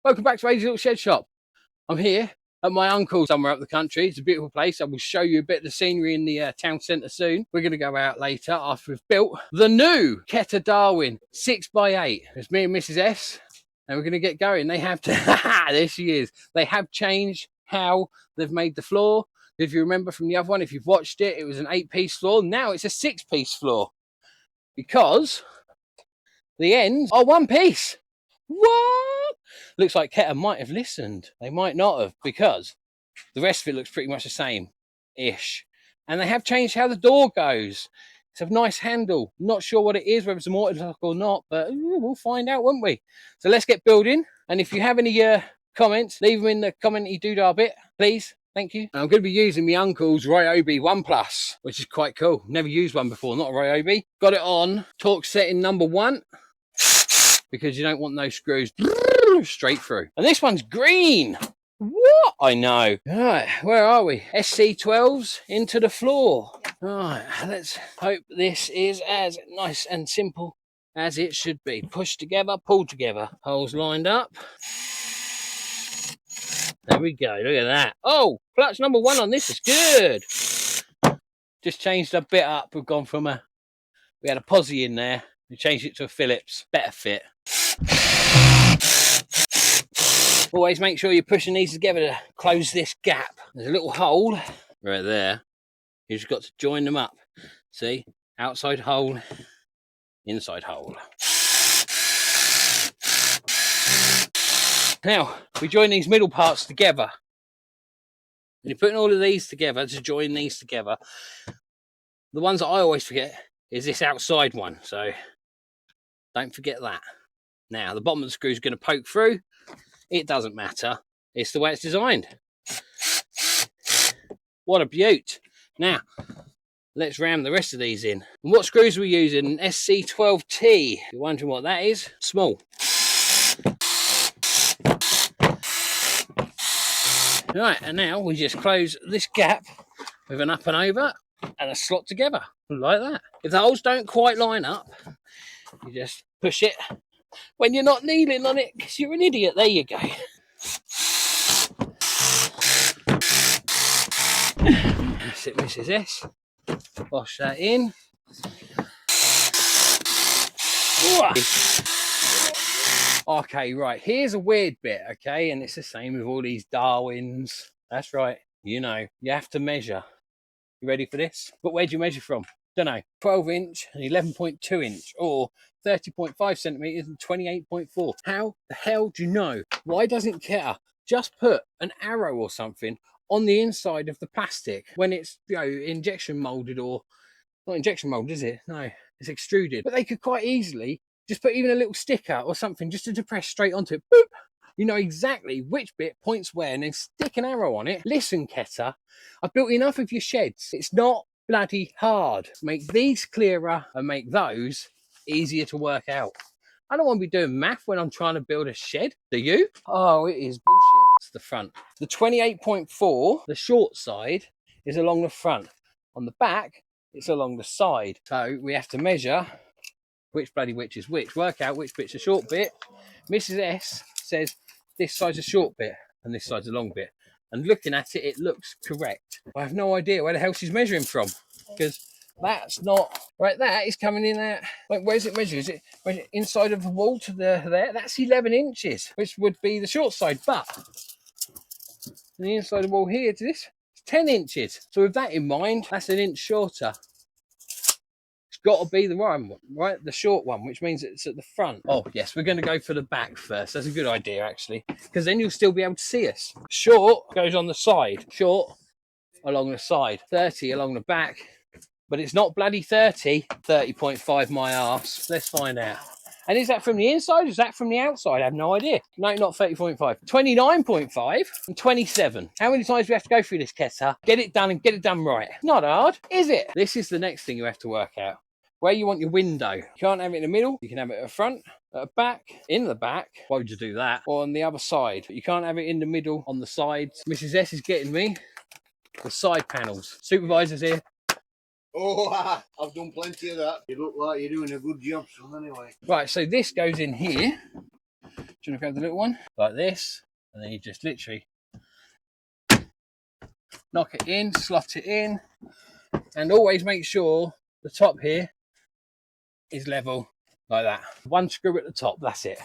Welcome back to Amy's Little Shed Shop. I'm here at my uncle's somewhere up the country. It's a beautiful place. I will show you a bit of the scenery in the town centre soon. We're going to go out later after we've built the new Keter Darwin 6x8. It's me and Mrs. S, and we're going to get going. They have to, there she is. They have changed how they've made the floor. If you remember from the other one, if you've watched it, it was an 8-piece floor. Now it's a 6-piece floor because the ends are 1 piece. What? Looks like Keter might have listened. They might not have, because the rest of it looks pretty much the same-ish. And they have changed how the door goes. It's a nice handle. Not sure what it is, whether it's a mortar block or not, but we'll find out, won't we? So let's get building. And if you have any comments, leave them in the commenty doodah bit, please. Thank you. And I'm going to be using my uncle's Ryobi 1+, which is quite cool. Never used one before, not a Ryobi. Got it on torque setting number 1, because you don't want no screws straight through. And this one's green. What? I know. All right, where are we? SC12s into the floor. All right, let's hope this is as nice and simple as it should be. Push together, pull together. Holes lined up. There we go, look at that. Oh, clutch number 1 on this is good. Just changed a bit up. We've gone from we had a posi in there. We changed it to a Phillips, better fit. Always make sure you're pushing these together to close this gap. There's a little hole right there. You've just got to join them up. See, outside hole, inside hole. Now, we join these middle parts together. And you're putting all of these together to join these together. The ones that I always forget is this outside one, so don't forget that. Now, the bottom of the screw is going to poke through. It doesn't matter. It's the way it's designed. What a beaut. Now, let's ram the rest of these in. And what screws are we using? An SC12T. You're wondering what that is? Small. Right, and now we just close this gap with an up and over and a slot together, like that. If the holes don't quite line up, you just push it when you're not kneeling on it, because you're an idiot. There you go. That's it, Mrs. S. Wash that in. Okay, right, here's a weird bit, okay, and it's the same with all these Darwins. That's right, you know, you have to measure. You ready for this? But where do you measure from? Don't know. 12-inch and 11.2 inch, or 30.5 centimeters and 28.4. How the hell do you know? Why doesn't Keter just put an arrow or something on the inside of the plastic when it's, you know, injection molded, or not injection molded, is it? No, it's extruded. But they could quite easily just put even a little sticker or something just to depress straight onto it. Boop! You know exactly which bit points where, and then stick an arrow on it. Listen, Keter, I've built enough of your sheds. It's not bloody hard. Make these clearer and make those easier to work out. I don't want to be doing math when I'm trying to build a shed. Do you? Oh, it is bullshit. It's the front. The 28.4, the short side, is along the front. On the back, it's along the side. So we have to measure which is which. Work out which bit's a short bit. Mrs. S says this side's a short bit and this side's a long bit. And looking at it, it looks correct. I have no idea where the hell she's measuring from, because that's not right. That is coming in at, like, where's it measured? Is it measured inside of the wall to there? That's 11 inches, which would be the short side. But the inside of the wall here to this, it's 10 inches. So with that in mind, that's an inch shorter. Got to be the one, right? The short one, which means it's at the front. Oh yes, we're going to go for the back first. That's a good idea, actually, because then you'll still be able to see us. Short goes on the side, short along the side, 30 along the back, but it's not bloody 30. 30.5 my arse. Let's find out. And is that from the inside or is that from the outside? I have no idea. No, not 30.5. 29.5 and 27. How many times do we have to go through this, Keter? Get it done and get it done right. Not hard, is it? This is the next thing you have to work out. Where you want your window. You can't have it in the middle. You can have it at the front, at the back, in the back. Why would you do that? Or on the other side. But you can't have it in the middle, on the sides. Mrs. S is getting me the side panels. Supervisor's here. Oh, I've done plenty of that. You look like you're doing a good job, son, anyway. Right, so this goes in here. Do you want to grab the little one? Like this. And then you just literally knock it in, slot it in. And always make sure the top here is level like that. One screw at the top, that's it.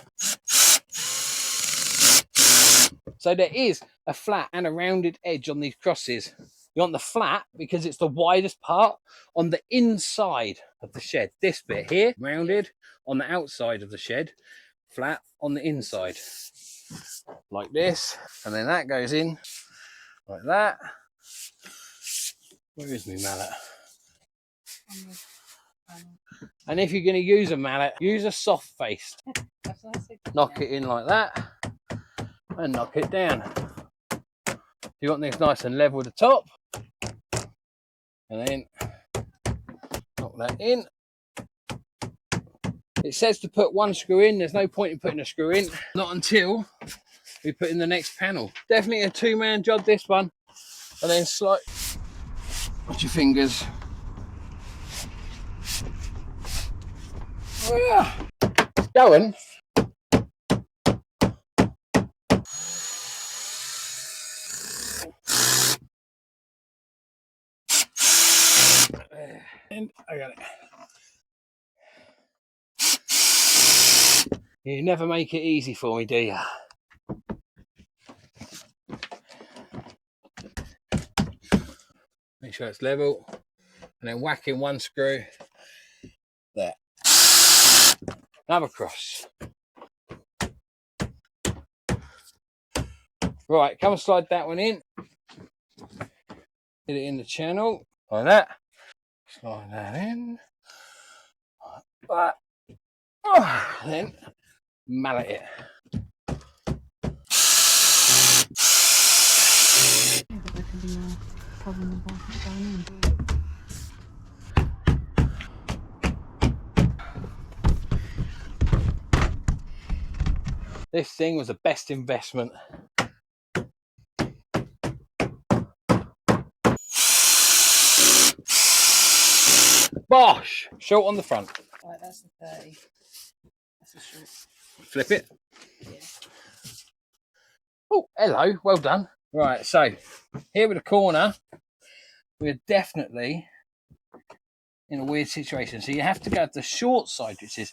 So there is a flat and a rounded edge on these crosses. You want the flat because it's the widest part on the inside of the shed. This bit here, rounded on the outside of the shed, flat on the inside. Like this. And then that goes in like that. Where is my mallet? And if you're going to use a mallet, use a soft face. Knock it in like that and knock it down. You want this nice and level at the top, and then knock that in. It says to put one screw in. There's no point in putting a screw in, not until we put in the next panel. Definitely a two-man job, this one. And then slide. Watch your fingers. It's going. And I got it. You never make it easy for me, do you? Make sure it's level, and then whack in one screw. There. Another cross. Right, come and slide that one in. Get it in the channel like that. Slide that in. Like that. Oh, then mallet it. This thing was the best investment. Bosh! Short on the front. Right, that's the 30. That's a short. Flip it. Yeah. Oh, hello. Well done. Right, so here with the corner, we're definitely in a weird situation. So you have to go to the short side, which is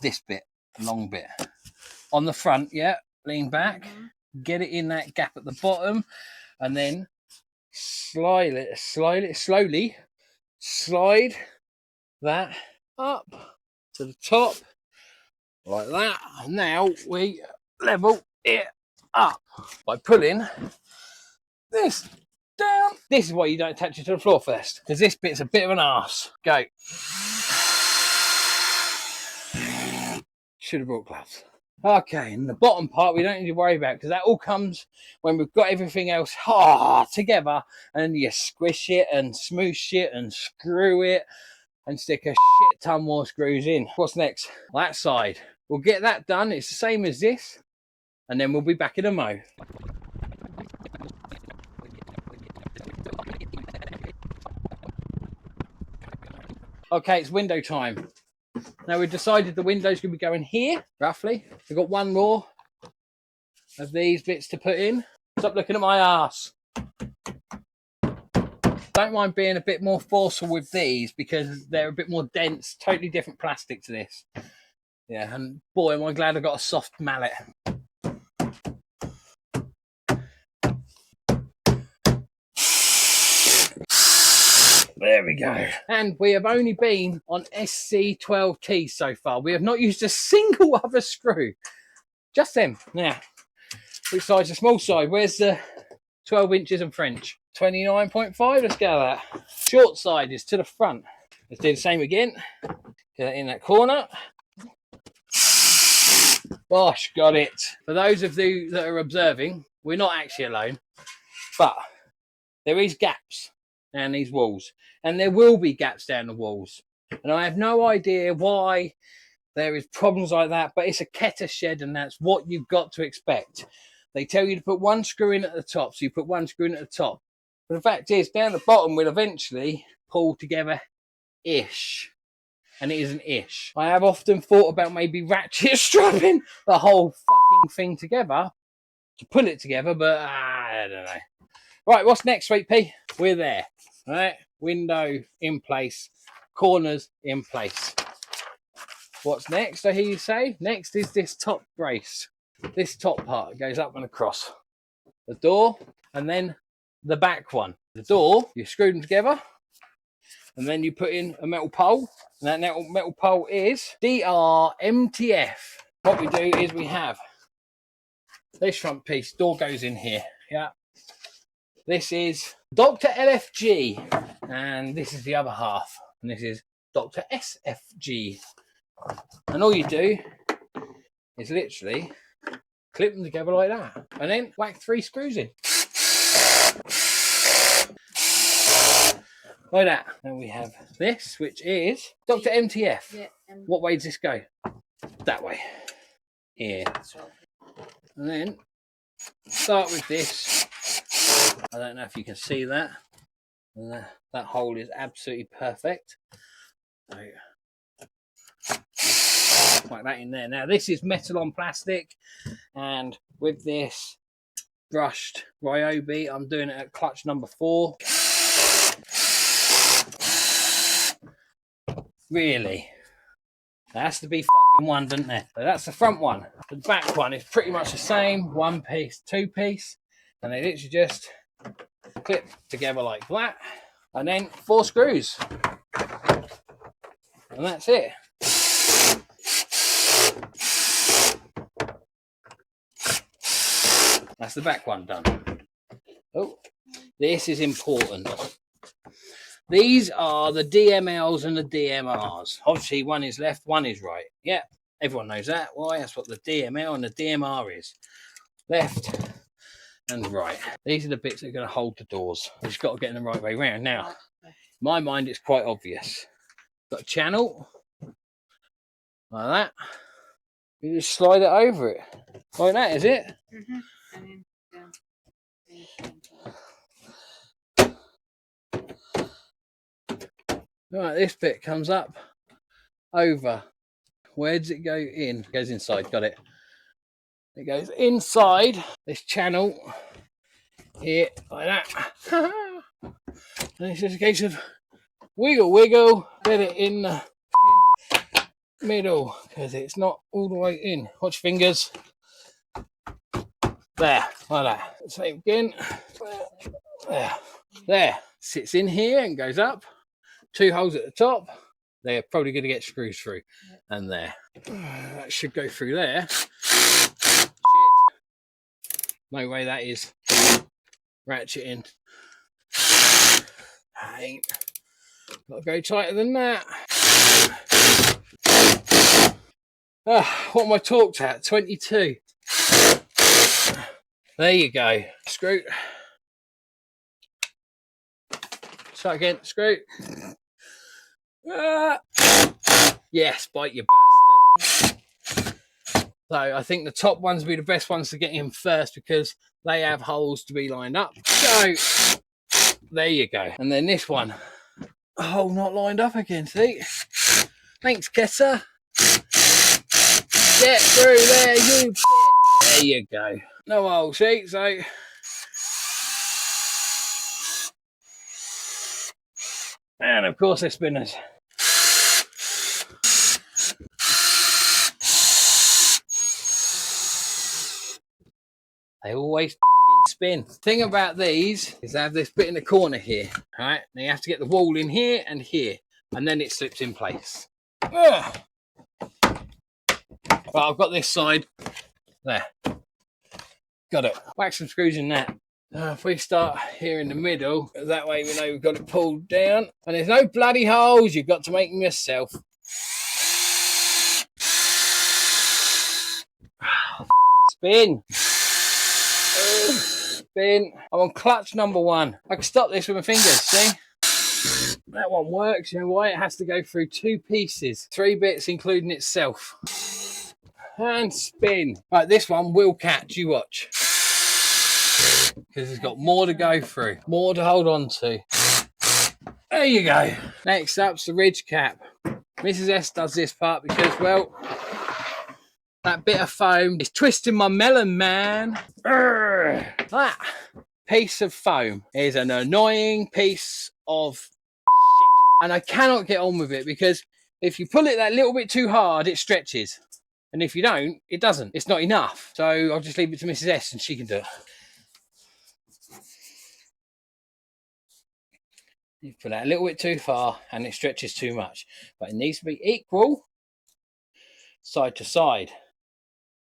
this bit, the long bit. On the front, yeah, lean back, get it in that gap at the bottom, and then slowly slide that up to the top, like that. And now we level it up by pulling this down. This is why you don't attach it to the floor first, because this bit's a bit of an arse. Go. Should have brought gloves. Okay, and the bottom part we don't need to worry about, because that all comes when we've got everything else together, and you squish it and smoosh it and screw it and stick a shit ton more screws in. What's next? That side. We'll get that done. It's the same as this, and then we'll be back in a mo. Okay, it's window time. Now we've decided the window's going to be going here, roughly. We've got one more of these bits to put in. Stop looking at my arse. Don't mind being a bit more forceful with these because they're a bit more dense, totally different plastic to this. Yeah, and boy, am I glad I got a soft mallet. There we go. And we have only been on SC12T so far. We have not used a single other screw. Just them. Now, which side's the small side? Where's the 12 inches and French? 29.5. Let's go with that. Short side is to the front. Let's do the same again. Get that in that corner. Bosh, got it. For those of you that are observing, we're not actually alone, but there is gaps down these walls, and there will be gaps down the walls, and I have no idea why there is problems like that, but it's a Keter shed, and that's what you've got to expect. They tell you to put one screw in at the top, so you put one screw in at the top, but the fact is down the bottom will eventually pull together ish, and it is an ish. I have often thought about maybe ratchet strapping the whole fucking thing together to pull it together, but I don't know. Right, what's next, Sweet Pea? We're there. Right, window in place, corners in place. What's next, I hear you say? Next is this top brace. This top part goes up and across. The door, and then the back one. The door, you screw them together, and then you put in a metal pole, and that metal pole is DRMTF. What we do is we have this front piece, door goes in here, yeah. This is Dr. LFG, and this is the other half, and this is Dr. SFG. And all you do is literally clip them together like that, and then whack 3 screws in. Like that. Then we have this, which is Dr. MTF. Yeah, what way does this go? That way. Here. And then start with this. I don't know if you can see that. That hole is absolutely perfect. So, like that in there. Now this is metal on plastic, and with this brushed Ryobi, I'm doing it at clutch number 4. Really, there has to be fucking one, doesn't there? So that's the front one. The back one is pretty much the same, 1 piece, 2 piece, and they literally just clip together like that, and then 4 screws, and that's it. That's the back one done. Oh, this is important. These are the DMLs and the DMRs. Obviously, one is left, one is right. Yeah, everyone knows that. Why? That's what the DML and the DMR is. Left and right. These are the bits that are going to hold the doors. You've just got to get in the right way round. Now, in my mind, it's quite obvious. Got a channel like that. You just slide it over it. Like that, is it? Mm-hmm. And then down. Right, this bit comes up over. Where does it go in? It goes inside, got it. It goes inside this channel here, like that. And it's just a case of wiggle, get it in the middle, because it's not all the way in. Watch fingers. There, like that. Same again. There. Sits in here and goes up. 2 holes at the top. They're probably going to get screws through. And there. That should go through there. Shit. No way that is ratcheting. Ain't. Got to go tighter than that. What am I torqued at? 22. There you go. Screw. Start again. Screw. Yes, bite you bastard. So I think the top ones will be the best ones to get in first, because they have holes to be lined up. So there you go. And then this one. Oh, not lined up again, see? Thanks, Keter. Get through there, you bitch. There you go. No hole, see? So and of course they're spinners. They always spin. The thing about these is they have this bit in the corner here. Alright, now you have to get the wall in here, and then it slips in place. Ugh. Well, I've got this side there. Got it. Whack some screws in that. If we start here in the middle, that way we know we've got it pulled down. And there's no bloody holes, you've got to make them yourself. Spin. Spin. I'm on clutch number 1. I can stop this with my fingers, see? That one works. You know why? It has to go through 2 pieces. 3 bits, including itself. And spin. Right, this one will catch, you watch. Because it's got more to go through, more to hold on to. There you go. Next up's the ridge cap. Mrs. S does this part because, well, that bit of foam is twisting my melon, man. Urgh. That piece of foam is an annoying piece of shit. And I cannot get on with it because if you pull it that little bit too hard, it stretches. And if you don't, it doesn't. It's not enough. So I'll just leave it to Mrs. S and she can do it. You put that a little bit too far and it stretches too much. But it needs to be equal side to side.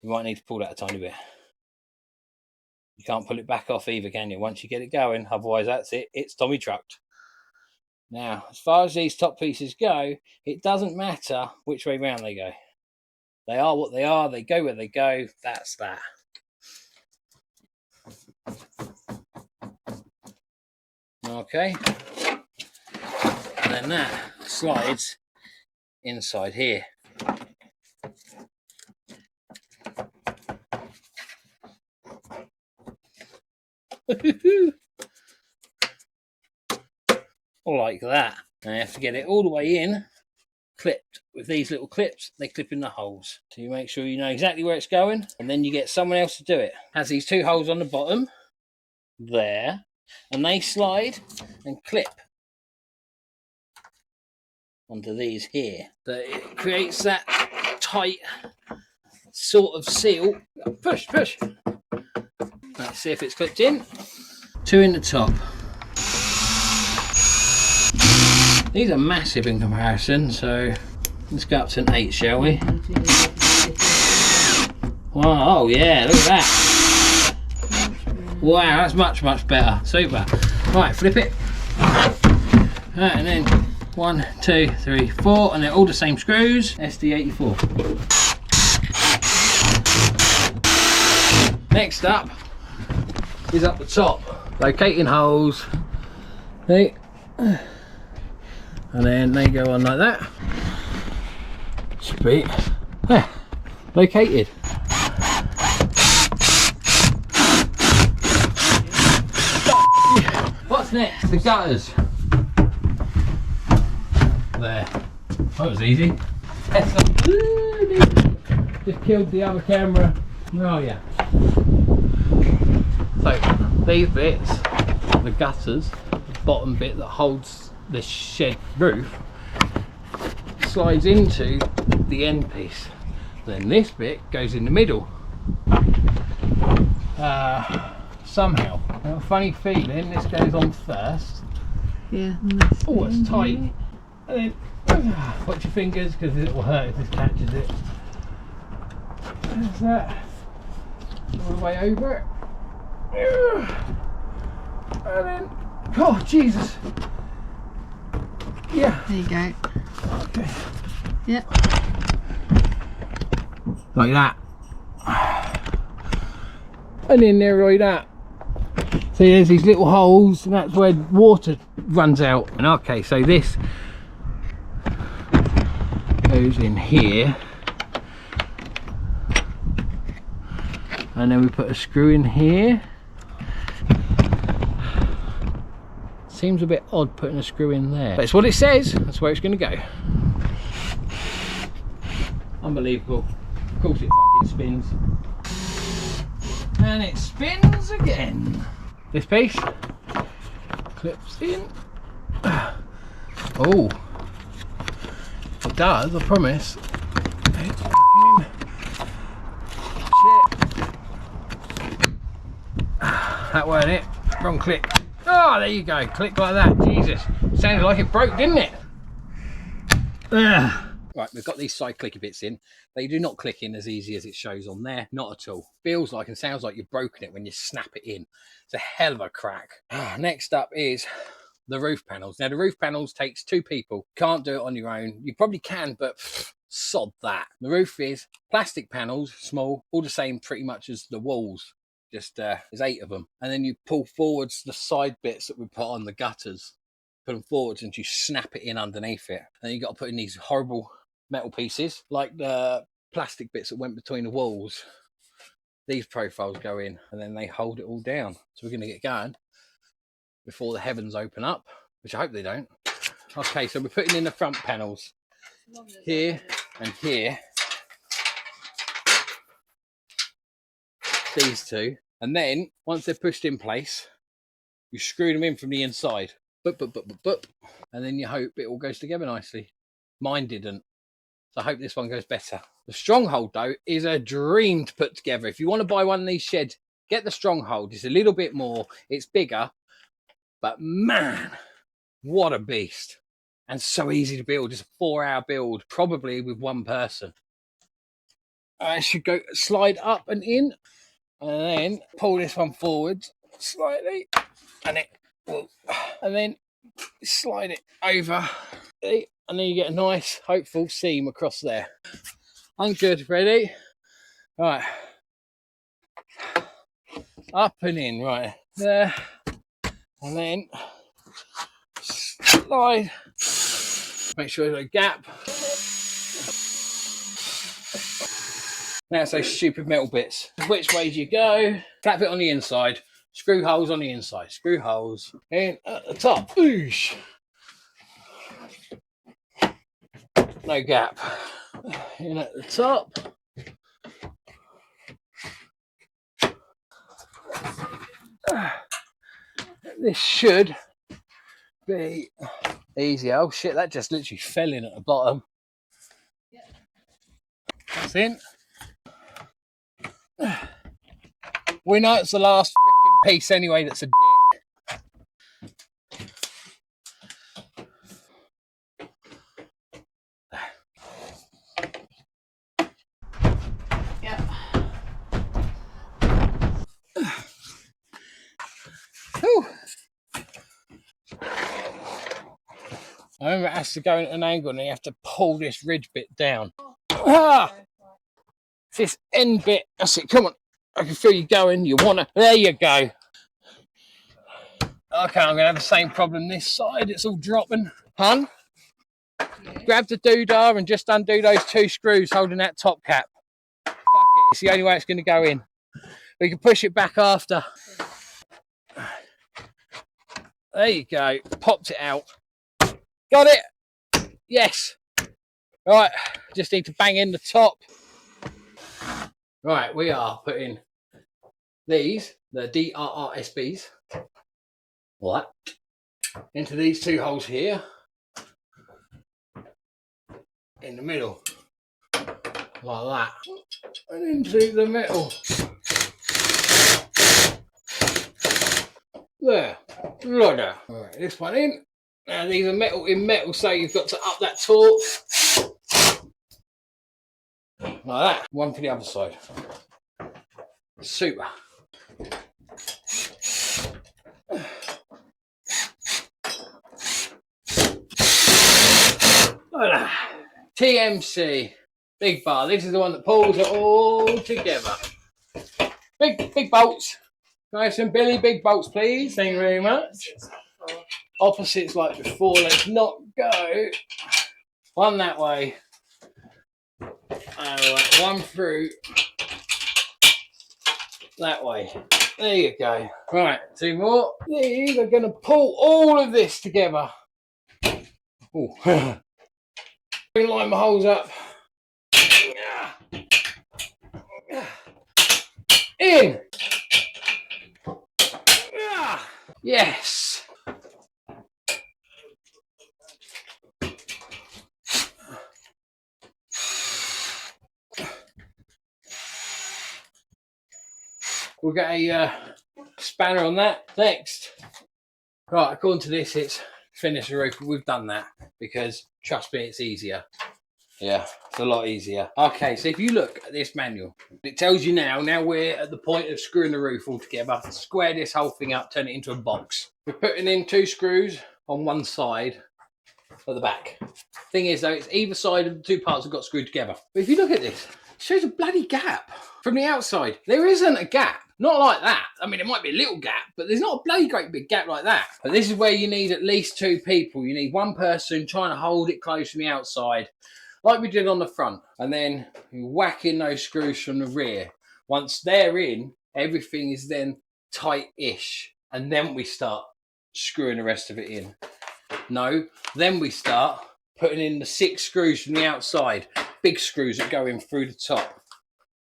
You might need to pull that a tiny bit. You can't pull it back off either, can you? Once you get it going, otherwise that's it. It's Tommy trucked. Now, as far as these top pieces go, it doesn't matter which way round they go. They are what they are. They go where they go. That's that. Okay. And then that slides inside here. Like that. Now you have to get it all the way in, clipped with these little clips. They clip in the holes. So you make sure you know exactly where it's going, and then you get someone else to do it. Has these two holes on the bottom, there, and they slide and clip onto these here. So it creates that tight sort of seal. Push, push. Let's see if it's clipped in. Two in the top. These are massive in comparison, so let's go up to an 8, shall we? Wow, oh yeah, look at that. Wow, that's much, much better. Super. Right, flip it. Right, and then 1, 2, 3, 4, and they're all the same screws. SD84. Next up is up the top. Locating holes. Okay. And then they go on like that. Sweet. There. Located. What's next? The gutters. There. That was easy. Just killed the other camera. Oh yeah. So these bits, the gutters, the bottom bit that holds the shed roof, slides into the end piece. Then this bit goes in the middle. Somehow. I have a funny feeling this goes on first. Yeah. Oh, it's tight. And then watch your fingers because it will hurt if this catches it. There's that. All the way over it. And then, oh Jesus. Yeah. There you go. Okay. Yep. Like that. And in there like that. See, there's these little holes, and that's where water runs out. And okay, so this goes in here. And then we put a screw in here. Seems a bit odd putting a screw in there, but it's what it says. That's where it's going to go. Unbelievable. Of course it fucking spins. And it spins again. This piece clips in. Oh, it does, I promise. Shit. That weren't it. Wrong click. Oh, there you go. Click like that. Jesus. Sounded like it broke, didn't it? Right, we've got these side clicky bits in. They do not click in as easy as it shows on there. Not at all. Feels like and sounds like you've broken it when you snap it in. It's a hell of a crack. Next up is the roof panels. Now, the roof panels takes 2 people. Can't do it on your own. You probably can, but sod that. The roof is plastic panels, small, all the same pretty much as the walls. Just there's 8 of them, and then you pull forwards the side bits that we put on the gutters, put them forwards, and you snap it in underneath it. And you got to put in these horrible metal pieces, like the plastic bits that went between the walls. These profiles go in, and then they hold it all down. So we're going to get going before the heavens open up, which I hope they don't. Okay, so we're putting in the front panels. here and here, these two, and then once they're pushed in place, you screw them in from the inside, boop, boop, boop, boop, boop, and then you hope it all goes together nicely. Mine didn't, so I hope this one goes better. The Stronghold though is a dream to put together. If you want to buy one of these sheds, get the Stronghold. It's a little bit more, it's bigger, but man, what a beast. And so easy to build. It's a 4-hour build, probably with one person. I should go slide up and in, and then pull this one forward slightly, and it will, and then slide it over, and then you get a nice, hopeful seam across there. I'm good. Ready? Right. Up and in, right there, and then slide. Make sure there's a gap. Now it's those stupid metal bits. Which way do you go? Clap it on the inside. Screw holes on the inside. Screw holes in at the top. Oosh. No gap. In at the top. This should be easy. Oh shit, that just literally fell in at the bottom. That's in. We know it's the last freaking piece anyway that's a dick. Yeah. Whew. I remember it has to go at an angle and you have to pull this ridge bit down. Ah! This end bit, that's it, come on. I can feel you going, you wanna, there you go. Okay, I'm gonna have the same problem this side, it's all dropping. Hun, grab the doodah and just undo those 2 screws holding that top cap. Fuck it, it's the only way it's gonna go in. We can push it back after. There you go, popped it out. Got it, yes. Right, just need to bang in the top. Right, we are putting these, the DRRSBs, like that, into these 2 holes here, in the middle, like that, and into the middle. There, like that. Alright, this one in. Now these are metal in metal, so you've got to up that torque. Like that. One for the other side. Super. TMC. Big bar. This is the one that pulls it all together. Big bolts. Nice and Billy, big bolts, please. Thank you very much. Opposites like before. Let's not go. One that way. Alright, one through that way. There you go. Right, 2 more. These are going to pull all of this together. Oh, line my holes up. In. Yes. We'll get a spanner on that next. Right, according to this, it's finish the roof. We've done that because, trust me, it's easier. Yeah, it's a lot easier. Okay, so if you look at this manual, it tells you now we're at the point of screwing the roof all together. Square this whole thing up, turn it into a box. We're putting in 2 screws on one side at the back. Thing is though, it's either side of the 2 parts have got screwed together. But if you look at this, it shows a bloody gap from the outside. There isn't a gap. Not like that. I mean, it might be a little gap, but there's not a bloody great big gap like that. But this is where you need at least 2 people. You need one person trying to hold it close from the outside, like we did on the front. And then you whack in those screws from the rear. Once they're in, everything is then tight-ish. And then we start screwing the rest of it in. No, then we start putting in the 6 screws from the outside, big screws that go in through the top,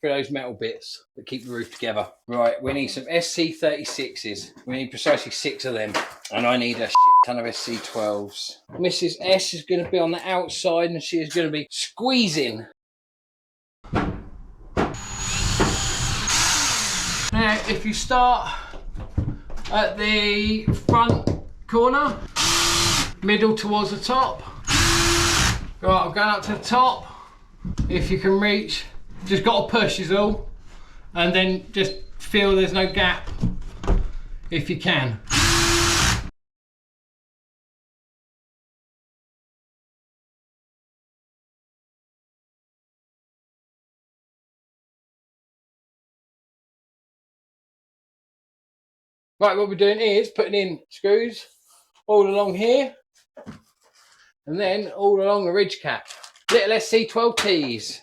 through those metal bits that keep the roof together. Right, we need some SC36s. We need precisely 6 of them. And I need a shit ton of SC12s. Mrs. S is going to be on the outside and she is going to be squeezing. Now, if you start at the front corner, middle towards the top, right, I'm going up to the top. If you can reach, just got to push is all, and then just feel there's no gap if you can. Right, what we're doing is putting in screws all along here and then all along the ridge cap. Little SC12Ts.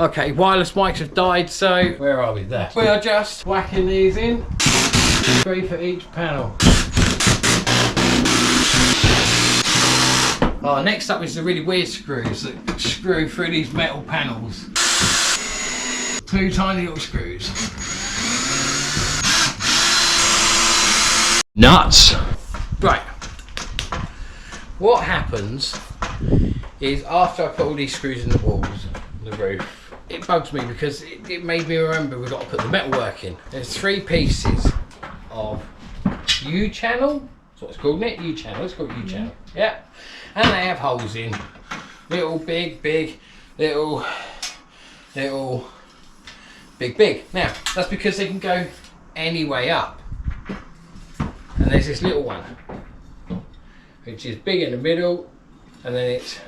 Okay, wireless mics have died, so where are we there? We are just whacking these in, 3 for each panel. Oh, next up is the really weird screws that screw through these metal panels. 2 tiny little screws. Nuts! Right. What happens is after I put all these screws in the walls, the roof, it bugs me because it made me remember we've got to put the metal work in. There's 3 pieces of U-channel. That's what it's called, isn't it? U-channel. It's called U-channel. Yeah. And they have holes in. Little, big, big, little, little, big, big. Now, that's because they can go any way up. And there's this little one, which is big in the middle, and then it's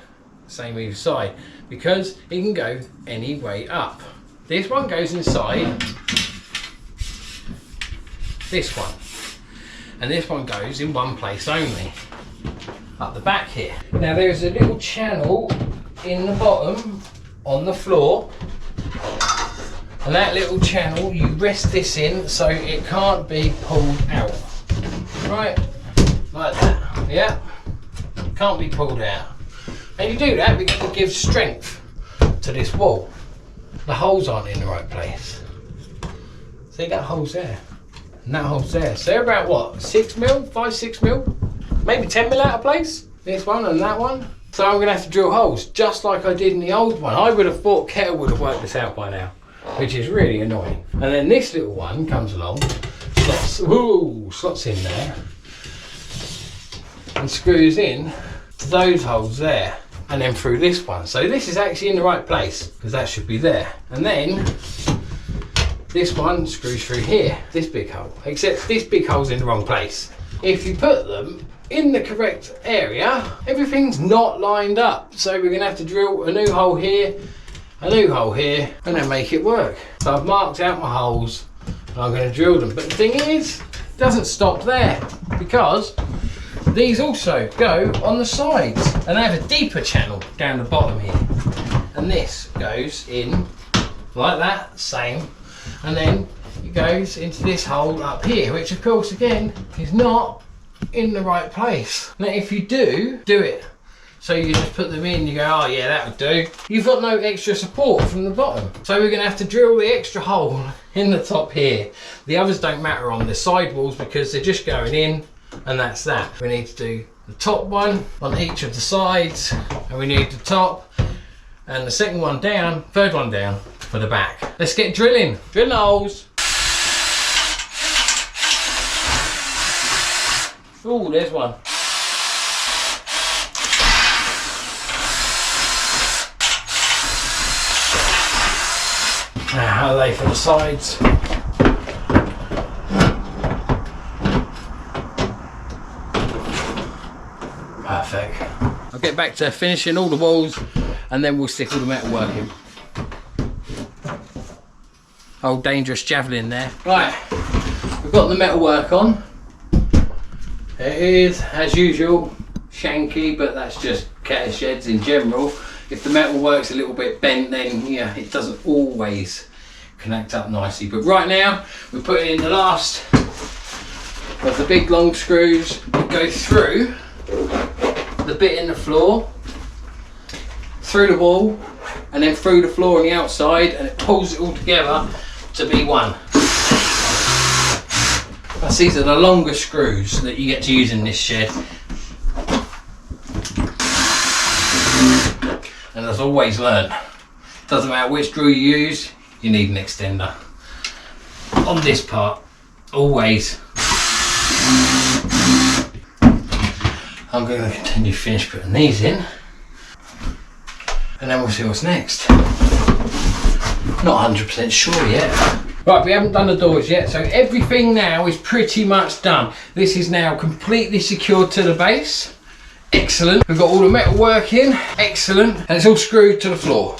the same either side, because it can go any way up. This one goes inside this one, and this one goes in one place only, up the back here. Now there's a little channel in the bottom on the floor, and that little channel, you rest this in so it can't be pulled out. Right, like that, yeah, can't be pulled out. And you do that because it gives strength to this wall. The holes aren't in the right place. See, that hole's there, and that hole's there. So they're about what, 6 mil, 5, 6 mil, maybe 10 mil out of place, this one and that one. So I'm gonna have to drill holes, just like I did in the old one. I would have thought Keter would have worked this out by now, which is really annoying. And then this little one comes along, slots in there and screws in to those holes there, and then through this one. So this is actually in the right place because that should be there. And then this one screws through here, this big hole, except this big hole's in the wrong place. If you put them in the correct area, everything's not lined up. So we're gonna have to drill a new hole here, a new hole here, and then make it work. So I've marked out my holes, and I'm going to drill them. But the thing is, it doesn't stop there, because these also go on the sides, and they have a deeper channel down the bottom here. And this goes in like that, same, and then it goes into this hole up here, which of course again is not in the right place. Now if you do it, so you just put them in, you go, oh yeah, that would do. You've got no extra support from the bottom. So we're gonna have to drill the extra hole in the top here. The others don't matter on the side walls because they're just going in, and that's that. We need to do the top one on each of the sides, and we need the top and the second one down, third one down for the back. Let's get drilling. Drill holes. Oh, there's one. Now, how are they for the sides? Perfect. I'll get back to finishing all the walls and then we'll stick all the metal work in. Old dangerous javelin there. Right, we've got the metal work on. It is, as usual, shanky, but that's just Keter sheds in general. If the metal work's a little bit bent, then yeah, it doesn't always connect up nicely. But right now, we're putting in the last of the big long screws that go through the bit in the floor, through the wall, and then through the floor on the outside, and it pulls it all together to be one. These are the longer screws that you get to use in this shed. And as always learned, doesn't matter which drill you use, you need an extender. On this part, always. I'm going to continue to finish putting these in, and then we'll see what's next. Not 100% sure yet. Right, we haven't done the doors yet, so everything now is pretty much done. This is now completely secured to the base. Excellent. We've got all the metal work in. Excellent. And it's all screwed to the floor.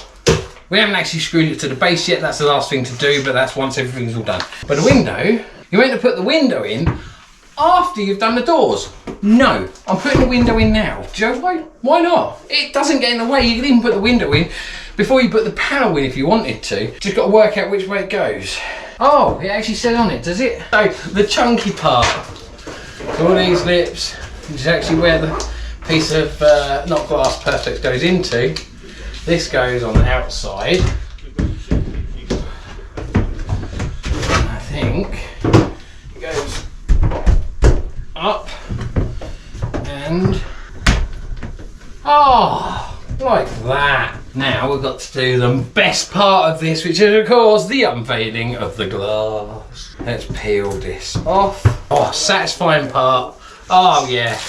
We haven't actually screwed it to the base yet. That's the last thing to do, but that's once everything's all done. But the window, you're meant to put the window in after you've done the doors. No, I'm putting the window in now. Do you know why? Why not? It doesn't get in the way. You can even put the window in before you put the panel in if you wanted to. Just got to work out which way it goes. Oh, it actually said on it, does it? So the chunky part, so all these lips, which is actually where the piece of not glass perfect goes into. This goes on the outside. I think it goes up and like that. Now we've got to do the best part of this, which is of course the unveiling of the glass. Let's peel this off. Oh, satisfying part. Oh yeah.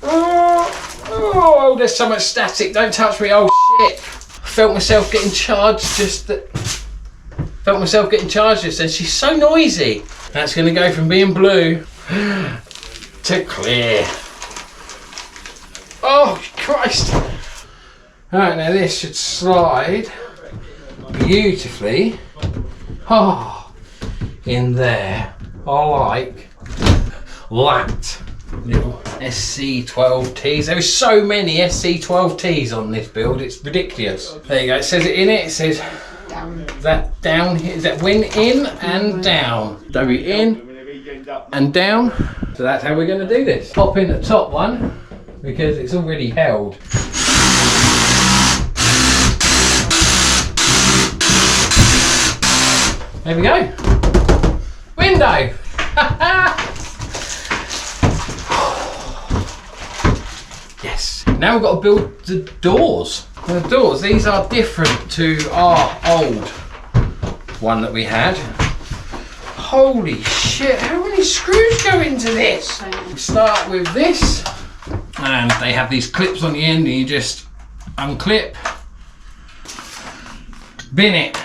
Oh, there's so much static. Don't touch me. Oh shit. Felt myself getting charged just then. She's so noisy. That's going to go from being blue to clear. Oh Christ. Alright, now this should slide beautifully in there. I like that. Little SC12Ts. There are so many SC12Ts on this build, it's ridiculous. There you go, it says it in it, says that down here, is that win in and down. W in and down. So that's how we're going to do this. Pop in the top one because it's already held. There we go. Window. Yes. Now we've got to build the doors. The doors, these are different to our old one that we had. Holy shit, how many screws go into this? We start with this, and they have these clips on the end, and you just unclip, bin it.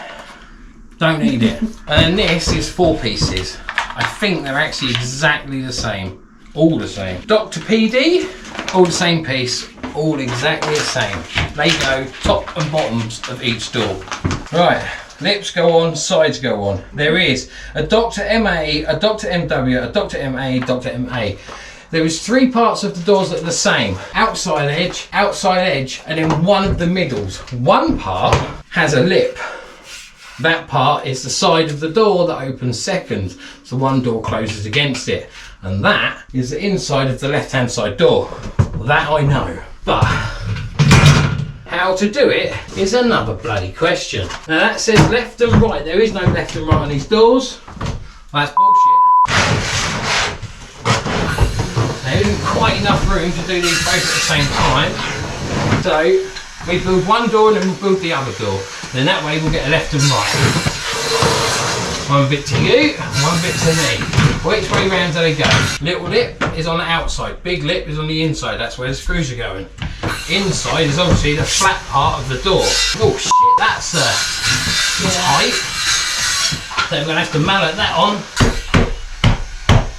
Don't need it. And this is 4 pieces. I think they're actually exactly the same. All the same. Dr. PD, all the same piece, all exactly the same. They go top and bottoms of each door. Right, lips go on, sides go on. There is a Dr. MA, a Dr. MW, a Dr. MA, Dr. MA. There is 3 parts of the doors that are the same. Outside edge, and then one of the middles. One part has a lip. That part is the side of the door that opens second. So one door closes against it. And that is the inside of the left-hand side door. Well, that I know. But how to do it is another bloody question. Now that says left and right. There is no left and right on these doors. That's bullshit. There isn't quite enough room to do these both at the same time. So we build one door and then we'll build the other door. Then that way we'll get a left and right. One bit to you, one bit to me. Which way round do they go? Little lip is on the outside, big lip is on the inside, that's where the screws are going. Inside is obviously the flat part of the door. Oh shit, that's tight. So we're going to have to mallet that on.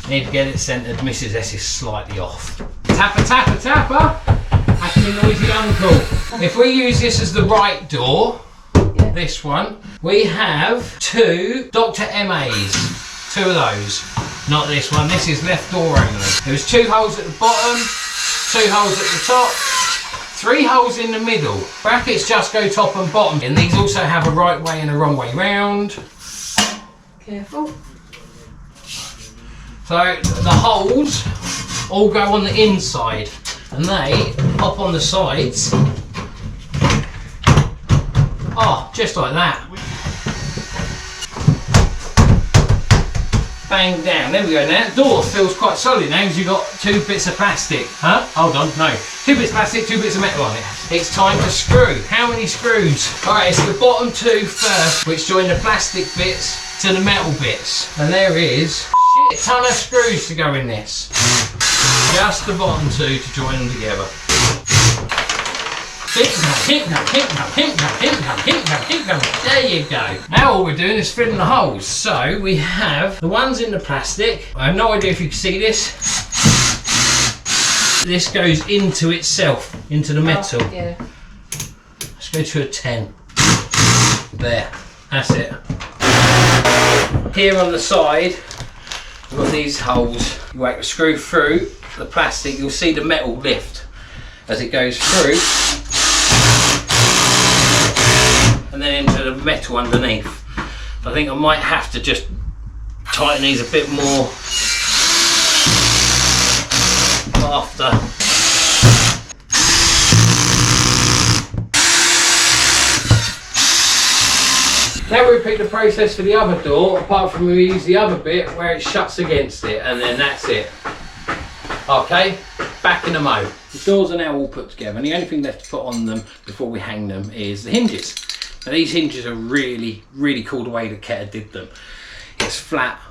Need to get it centred, Mrs S is slightly off. Tapper, tapper, tapper. That's my noisy uncle. If we use this as the right door, this one, we have 2 Dr. MAs, 2 of those, not this one. This is left door only. There's 2 holes at the bottom, 2 holes at the top, 3 holes in the middle. Brackets just go top and bottom, and these also have a right way and a wrong way round. Careful. So the holes all go on the inside and they pop on the sides. Oh, just like that. Bang down, there we go. Now the door feels quite solid now because you've got 2 bits of plastic. Huh? Hold on, no. 2 bits of plastic, 2 bits of metal on it. It's time to screw. How many screws? Alright, it's the bottom 2 first, which join the plastic bits to the metal bits. And there is a shit ton of screws to go in this. Just the bottom 2 to join them together. There you go. Now all we're doing is filling the holes. So we have the ones in the plastic. I have no idea if you can see this. This goes into itself, into the metal. Oh, yeah. Let's go to a 10. There, that's it. Here on the side, we've got these holes. You whack the screw through the plastic, you'll see the metal lift as it goes through. And then into the metal underneath. I think I might have to just tighten these a bit more after. Now we repeat the process for the other door, apart from we use the other bit where it shuts against it, and then that's it. Okay, back in the mo. The doors are now all put together, and the only thing left to put on them before we hang them is the hinges. Now these hinges are really, really cool the way that Keter did them. It's flat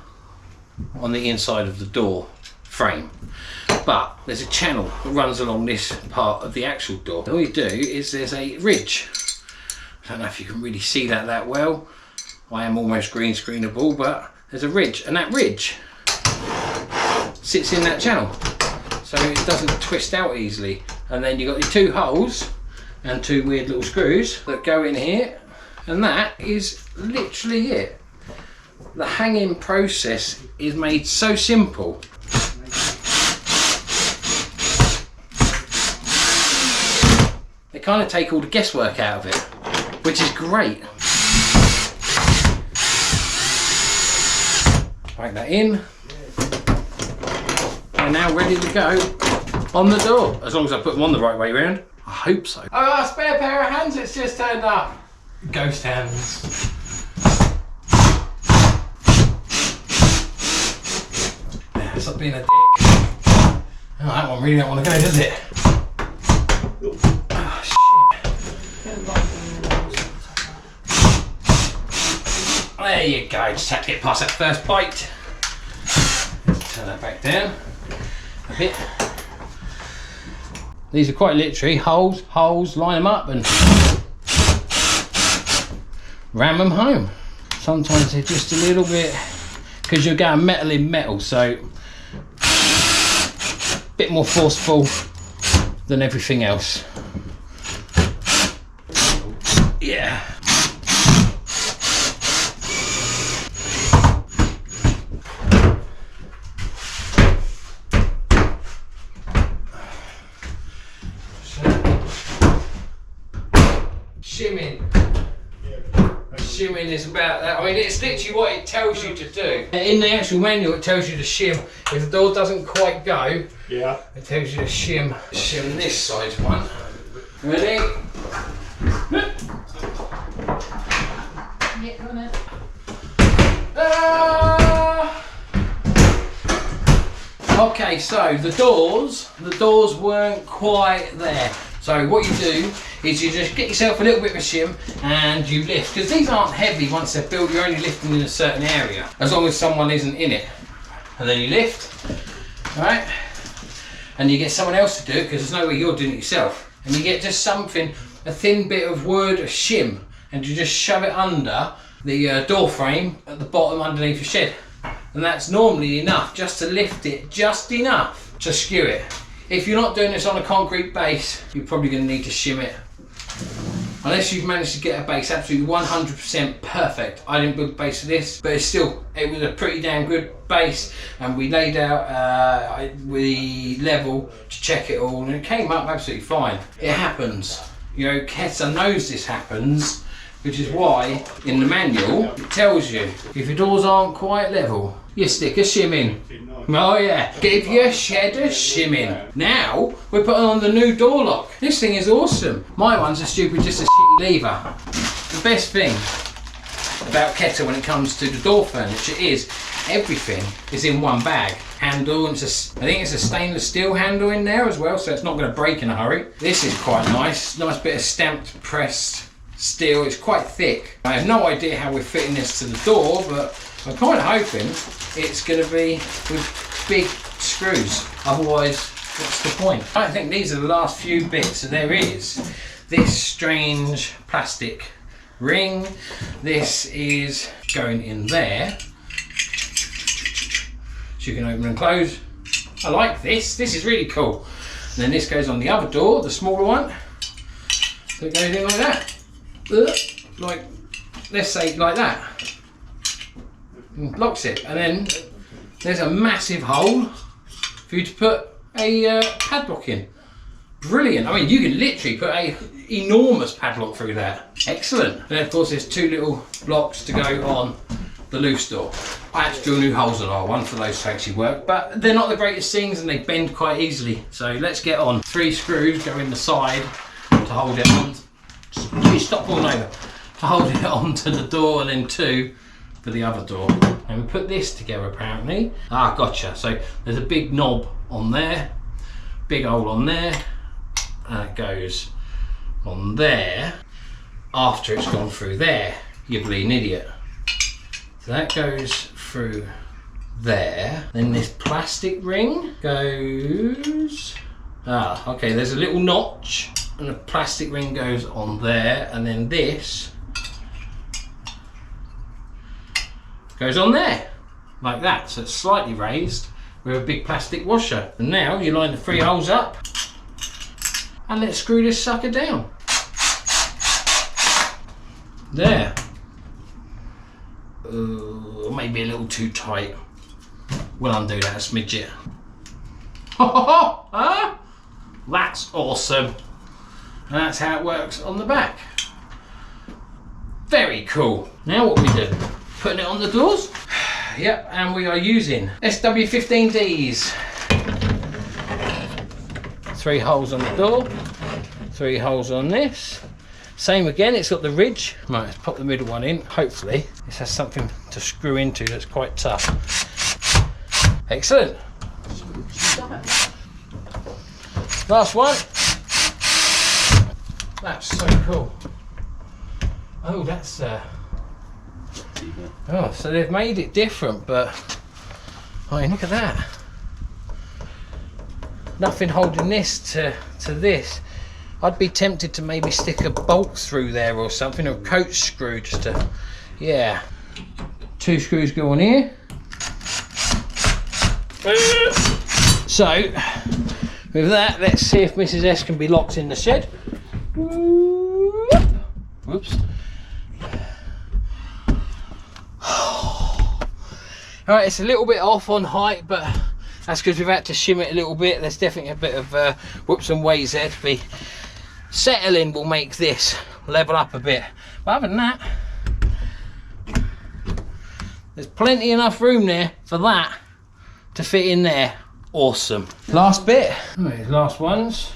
on the inside of the door frame, but there's a channel that runs along this part of the actual door. All you do is there's a ridge. I don't know if you can really see that well. I am almost green screenable, but there's a ridge, and that ridge sits in that channel, so it doesn't twist out easily. And then you've got your 2 holes and 2 weird little screws that go in here, and that is literally it. The hanging process is made so simple. They kind of take all the guesswork out of it, which is great. Whack that in. They're now ready to go on the door, as long as I put them on the right way round. I hope so. Oh, a spare pair of hands, it's just turned up. Ghost hands. Stop being a dick. Oh, that one really don't want to go, does it? Oh, shit. There you go, just had to get past that first bite. Turn that back down a bit. These are quite literally holes, line them up and ram them home. Sometimes they're just a little bit, because you're going metal in metal, so a bit more forceful than everything else. Yeah. Shimming. Shimming is about that. I mean, it's literally what it tells you to do. In the actual manual, it tells you to shim. If the door doesn't quite go, yeah, it tells you to shim this side one. Ready? Yeah, on it. Okay, so the doors weren't quite there. So what you do is you just get yourself a little bit of a shim and you lift, because these aren't heavy once they're built, you're only lifting in a certain area, as long as someone isn't in it. And then you lift, alright? And you get someone else to do it, because there's no way you're doing it yourself. And you get just something, a thin bit of wood, a shim, and you just shove it under the door frame at the bottom underneath your shed. And that's normally enough just to lift it, just enough to skew it. If you're not doing this on a concrete base, you're probably going to need to shim it. Unless you've managed to get a base absolutely 100% perfect. I didn't build a base for this, but it was a pretty damn good base, and we laid out the level to check it all, and it came up absolutely fine. It happens. You know, Keter knows this happens, which is why in the manual it tells you if your doors aren't quite level, you stick a shim in. Oh yeah, give your shed a shim in. Now we're putting on the new door lock. This thing is awesome. My one's just a shitty lever. The best thing about Keter when it comes to the door furniture is everything is in one bag. Handle, and I think it's a stainless steel handle in there as well, so it's not going to break in a hurry. This is quite nice bit of stamped pressed steel. It's quite thick. I have no idea how we're fitting this to the door, but I'm kind of hoping it's going to be with big screws, otherwise what's the point? I think these are the last few bits. So there is this strange plastic ring. This is going in there, so you can open and close. I like this. This is really cool. And then this goes on the other door, the smaller one. So it goes in like that. Like, let's say like that. And locks it. And then there's a massive hole for you to put a padlock in. Brilliant. I mean, you can literally put a enormous padlock through that. Excellent. Then of course there's two little blocks to go on the loose door. I had to drill new holes on our one for those to actually work, but they're not the greatest things and they bend quite easily. So let's get on. 3 screws go in the side to hold it on. Please stop falling over. To hold it onto the door, and then 2 for the other door. And we put this together apparently. Ah, gotcha. So there's a big knob on there, big hole on there, and it goes on there after it's gone through there. You bleeding idiot. So that goes through there. Then this plastic ring goes, okay, there's a little notch and a plastic ring goes on there, and then this goes on there like that. So it's slightly raised with a big plastic washer. And now you line the 3 holes up and let's screw this sucker down. There. Maybe a little too tight. We'll undo that a smidget. Huh? That's awesome. And that's how it works on the back. Very cool. Now what we do? Putting it on the doors. Yep, and we are using SW15Ds. 3 holes on the door, 3 holes on this. Same again, it's got the ridge. Right, let's pop the middle one in. Hopefully this has something to screw into that's quite tough. Excellent. Last one. That's so cool. Oh, that's oh, so they've made it different, but I mean, look at that. Nothing holding this to this. I'd be tempted to maybe stick a bolt through there or something, or a coach screw just to, yeah. 2 screws go on here. So, with that, let's see if Mrs. S can be locked in the shed. Whoops. Alright, it's a little bit off on height, but that's because we've had to shim it a little bit. There's definitely a bit of whoops and ways there to be. Settling will make this level up a bit. But other than that, there's plenty enough room there for that to fit in there. Awesome. Last bit. Right, last ones.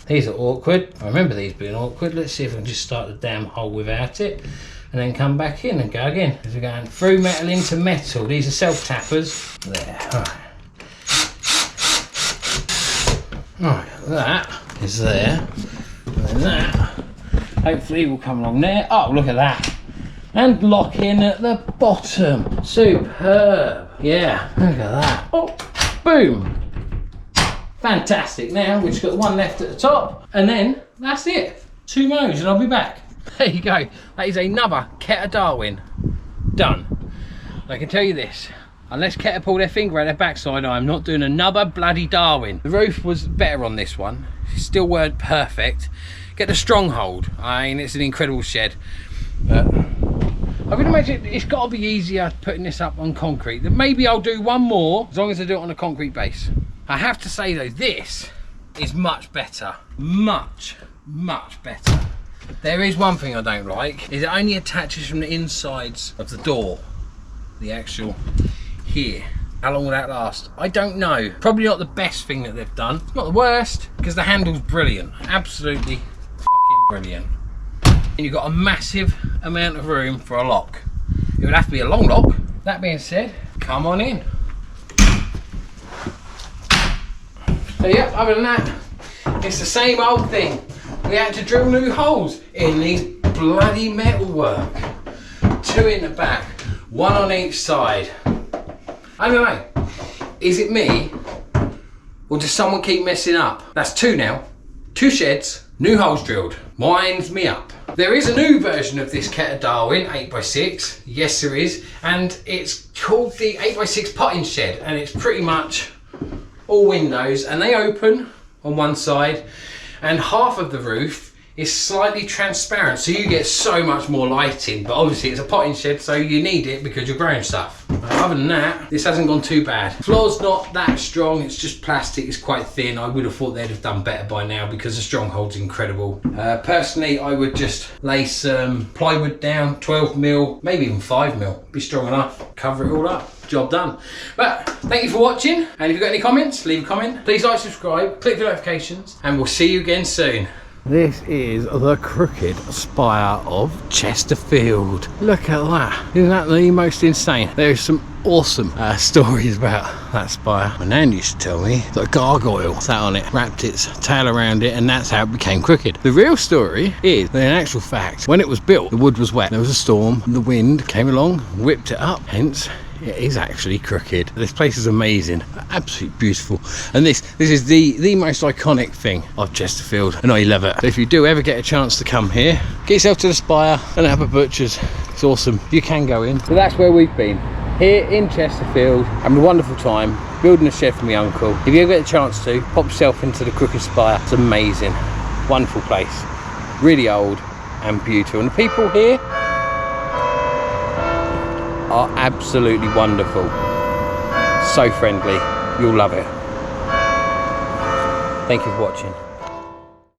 These are awkward. I remember these being awkward. Let's see if I can just start the damn hole without it. And then come back in and go again. Because we're going through metal into metal. These are self-tappers. There. Alright. Alright, that is there. And then that hopefully will come along there. Oh, look at that. And lock in at the bottom. Superb. Yeah, look at that. Oh, boom. Fantastic. Now we've just got the one left at the top. And then that's it. 2 mows and I'll be back. There you go. That is another Keter Darwin. Done. I can tell you this. Unless Keter pull their finger out their backside, I'm not doing another bloody Darwin. The roof was better on this one. Still weren't perfect. Get the Stronghold. I mean, it's an incredible shed. But I would imagine it's got to be easier putting this up on concrete. Maybe I'll do one more, as long as I do it on a concrete base. I have to say though, this is much better. Much much better. There is one thing I don't like, is it only attaches from the insides of the door. The actual here. How long will that last? I don't know. Probably not the best thing that they've done. It's not the worst, because the handle's brilliant. Absolutely fucking brilliant. And you've got a massive amount of room for a lock. It would have to be a long lock. That being said, come on in. So yeah, other than that, it's the same old thing. We had to drill new holes in these bloody metalwork. 2 in the back, 1 on each side. I don't know, is it me or does someone keep messing up? That's 2 now, 2 sheds, new holes drilled, winds me up. There is a new version of this Keter Darwin 8x6, yes there is, and it's called the 8x6 potting shed, and it's pretty much all windows, and they open on one side, and half of the roof is slightly transparent, so you get so much more lighting. But obviously it's a potting shed, so you need it because you're growing stuff. Other than that, this hasn't gone too bad. Floor's not that strong, it's just plastic, it's quite thin. I would have thought they'd have done better by now because the Stronghold's incredible. Personally, I would just lay some plywood down, 12mm, maybe even 5mm, be strong enough, cover it all up. Job done. But thank you for watching, and if you've got any comments, leave a comment. Please like, subscribe, click the notifications, and we'll see you again soon. This is the crooked spire of Chesterfield. Look at that. Isn't that the most insane? There's some awesome stories about that spire. My nan used to tell me that a gargoyle sat on it, wrapped its tail around it, and that's how it became crooked. The real story is that in actual fact, when it was built, the wood was wet. There was a storm, and the wind came along, whipped it up, hence it is actually crooked. This place is amazing, absolutely beautiful, and this is the most iconic thing of Chesterfield, and I love it. So if you do ever get a chance to come here, get yourself to the spire and have a butcher's. It's awesome. You can go in. So that's where we've been, here in Chesterfield, having a wonderful time building a shed for my uncle. If you ever get a chance to, pop yourself into the crooked spire. It's amazing, wonderful place, really old and beautiful, and the people here are absolutely wonderful, so friendly, you'll love it. Thank you for watching.